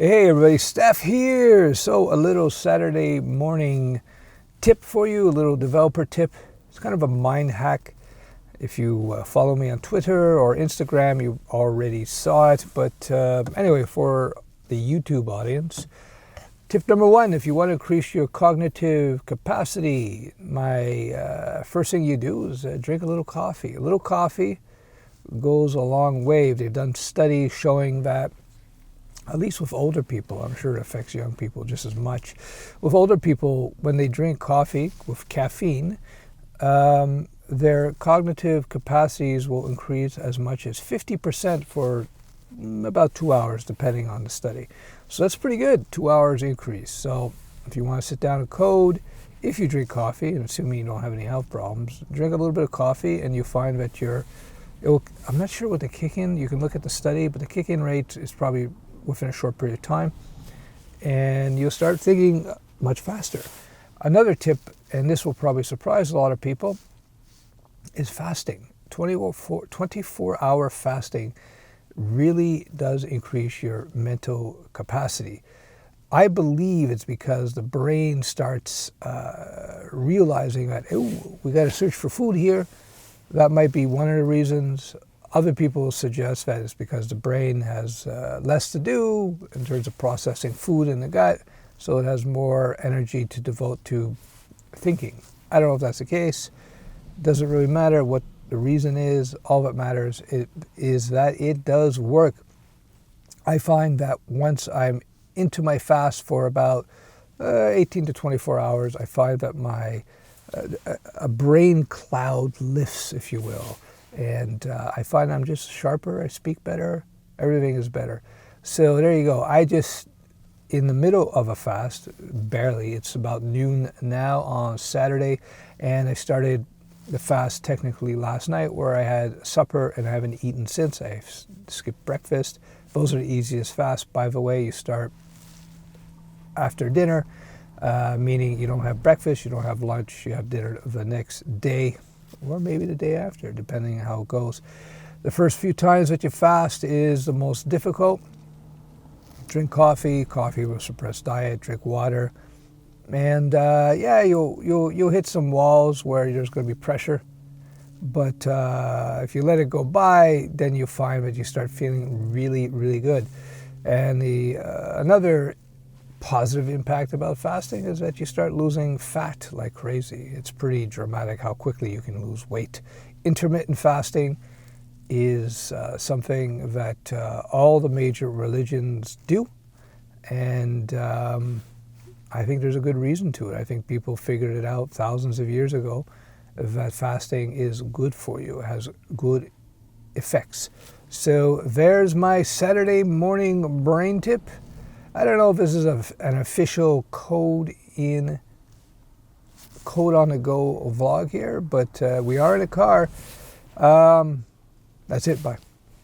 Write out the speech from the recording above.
Hey everybody, Stef here. So a little Saturday morning tip for you, a little developer tip. It's kind of a mind hack. If you follow me on Twitter or Instagram, you already saw it. But anyway, for the YouTube audience, tip number one, if you want to increase your cognitive capacity, my first thing you do is drink a little coffee. A little coffee goes a long way. They've done studies showing that at least with older people, I'm sure it affects young people just as much. With older people, when they drink coffee with caffeine, their cognitive capacities will increase as much as 50% for about 2 hours, depending on the study. So that's pretty good, 2 hours increase. So if you want to sit down and code, if you drink coffee, and assuming you don't have any health problems, drink a little bit of coffee and you find that I'm not sure what the kick-in, you can look at the study, but the kick-in rate is probably within a short period of time, and you'll start thinking much faster. Another tip, and this will probably surprise a lot of people, is fasting. 24-hour fasting really does increase your mental capacity. I believe it's because the brain starts realizing that, oh, we got to search for food here. That might be one of the reasons. Other people suggest that it's because the brain has less to do in terms of processing food in the gut, so it has more energy to devote to thinking. I don't know if that's the case. It doesn't really matter what the reason is. All that matters is that it does work. I find that once I'm into my fast for about 18 to 24 hours, I find that my a brain cloud lifts, if you will. And I find I'm just sharper, I speak better, everything is better. So there you go. In the middle of a fast, barely, it's about noon now on Saturday, and I started the fast technically last night where I had supper and I haven't eaten since. I skipped breakfast. Those are the easiest fasts, by the way. You start after dinner, meaning you don't have breakfast, you don't have lunch, you have dinner the next day, or maybe the day after, depending on how it goes. The first few times that you fast is the most difficult. Drink coffee will suppress diet, drink water. And you'll hit some walls where there's going to be pressure. But if you let it go by, then you find that you start feeling really, really good. And another positive impact about fasting is that you start losing fat like crazy. It's pretty dramatic how quickly you can lose weight. Intermittent fasting is something that all the major religions do, and I think there's a good reason to it. I think people figured it out thousands of years ago that fasting is good for you. It has good effects. So there's my Saturday morning brain tip. I don't know if this is an official code on the go vlog here, but we are in a car. That's it. Bye.